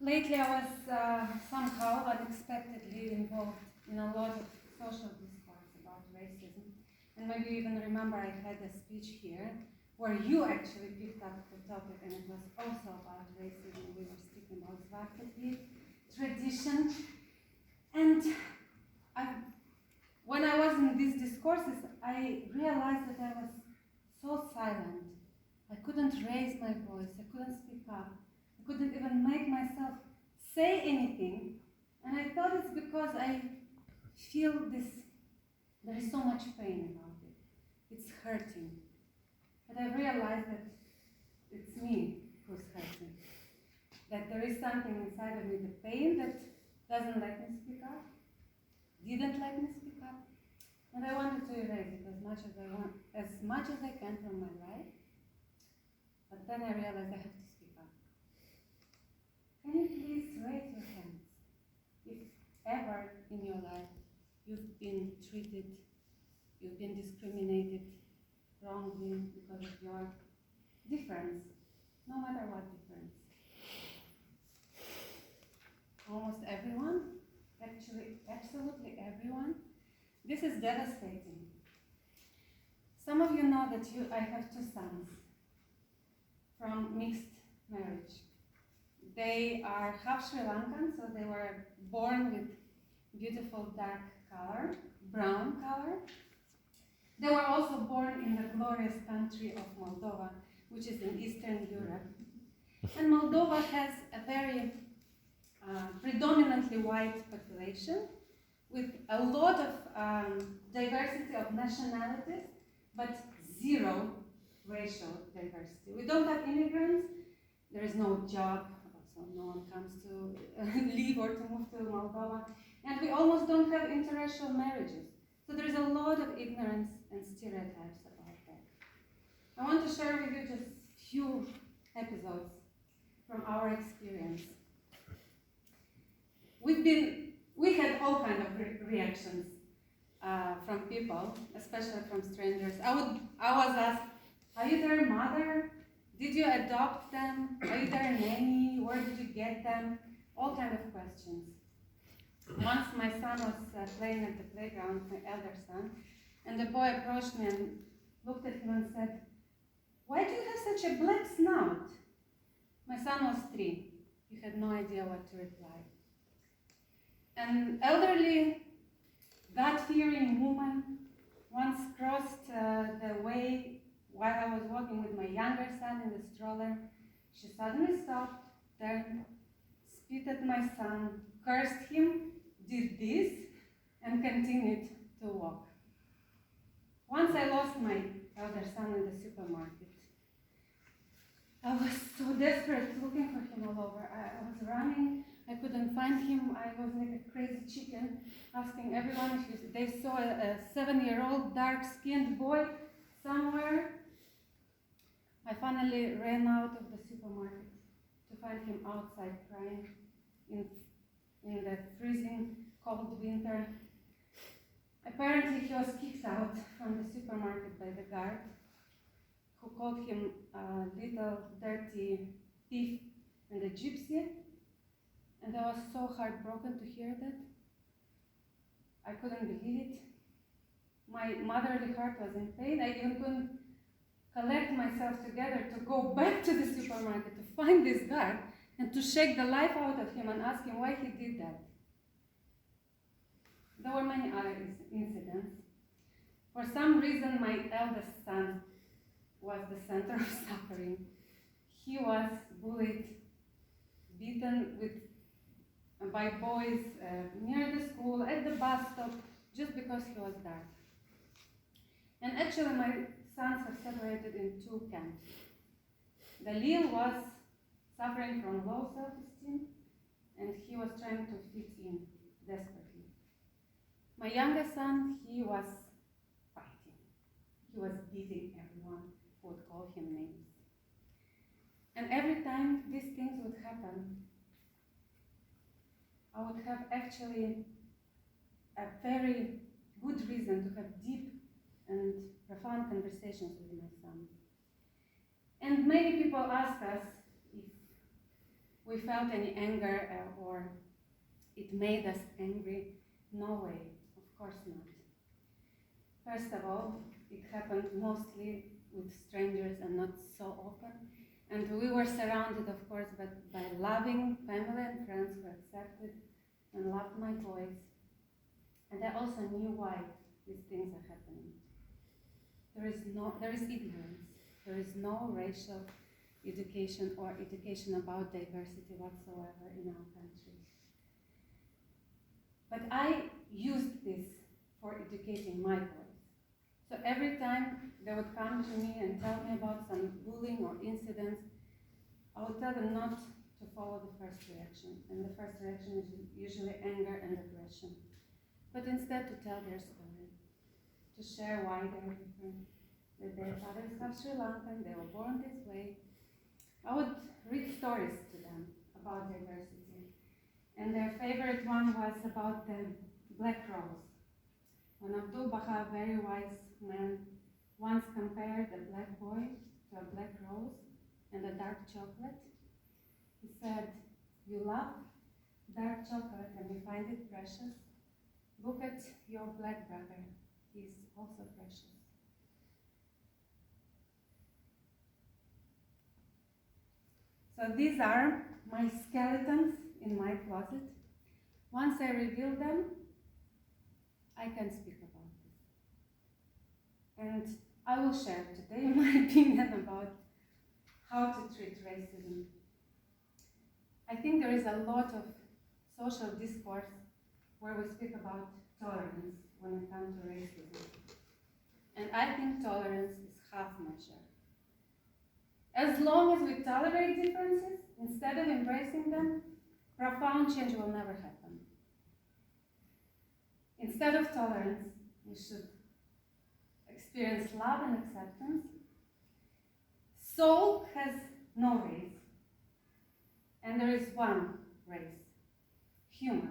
Lately I was somehow unexpectedly involved in a lot of social discourse about racism. And maybe you even remember I had a speech here where you actually picked up the topic, and it was also about racism. We were speaking about Svarteti tradition. And when I was in these discourses, I realized that I was so silent. I couldn't raise my voice, I couldn't speak up, I couldn't even make myself say anything. And I thought it's because I feel there is so much pain about it. It's hurting. But I realized that it's me who's hurting. That there is something inside of me, the pain that doesn't let me speak up, didn't let me speak up. And I wanted to erase it as much as I can from my life. But then I realized I have to speak up. Can you please raise your hands if ever in your life you've been treated, you've been discriminated wrongly because of your difference, no matter what difference? Almost everyone, actually absolutely everyone. This is devastating. Some of you know that I have two sons from mixed marriage. They are half Sri Lankan, so they were born with beautiful dark color, brown color. They were also born in the glorious country of Moldova, which is in Eastern Europe. And Moldova has a very predominantly white population with a lot of diversity of nationalities, but zero racial diversity. We don't have immigrants, there is no job, so no one comes to leave or to move to Moldova, and we almost don't have interracial marriages. So there is a lot of ignorance and stereotypes about that. I want to share with you just few episodes from our experience. We had all kinds of reactions from people, especially from strangers. I was asked, are you their mother? Did you adopt them? Are you their nanny? Where did you get them? All kinds of questions. Once my son was playing at the playground, my elder son, and the boy approached me and looked at him and said, why do you have such a black snout? My son was 3. He had no idea what to reply. An elderly, God-fearing woman once crossed the way while I was walking with my younger son in the stroller. She suddenly stopped, turned, spit at my son, cursed him, did this, and continued to walk. Once I lost my elder son in the supermarket. I was so desperate looking for him all over. I was running, I couldn't find him. I was like a crazy chicken, asking everyone if they saw a 7-year-old dark-skinned boy somewhere. I finally ran out of the supermarket to find him outside crying in the freezing cold winter. Apparently he was kicked out from the supermarket by the guard, who called him a little dirty thief and a gypsy. And I was so heartbroken to hear that. I couldn't believe it. My motherly heart was in pain. I even couldn't collect myself together to go back to the supermarket to find this guy and to shake the life out of him and ask him why he did that. There were many other incidents. For some reason, my eldest son was the center of suffering. He was bullied, beaten by boys near the school, at the bus stop, just because he was dark. And actually, my sons are separated in 2 camps. The Lil was suffering from low self-esteem, and he was trying to fit in desperately. My youngest son, he was fighting. He was beating everyone who would call him names. And every time these things would happen, I would have actually a very good reason to have deep and profound conversations with my son. And many people ask us if we felt any anger or it made us angry. No way, of course not. First of all, it happened mostly with strangers and not so often. And we were surrounded, of course, by loving family and friends who accepted and loved my voice. And I also knew why these things are happening. There is ignorance. There is no racial education or education about diversity whatsoever in our country. But I used this for educating my boys. So every time they would come to me and tell me about some bullying or incidents, I would tell them not to follow the first reaction. And the first reaction is usually anger and aggression. But instead to tell their story, to share why they're different, that their fathers are Sri Lankan, they were born this way. I would read stories to them about diversity. And their favorite one was about the black rose. When Abdul Baha, a very wise man, once compared a black boy to a black rose and a dark chocolate, he said, "You love dark chocolate and you find it precious? Look at your black brother. He's also precious." So these are my skeletons in my closet. Once I reveal them, I can speak about this. And I will share today my opinion about how to treat racism. I think there is a lot of social discourse where we speak about tolerance when it comes to racism. And I think tolerance is half measure. As long as we tolerate differences, instead of embracing them, profound change will never happen. Instead of tolerance, we should experience love and acceptance. Soul has no race, and there is one race, human.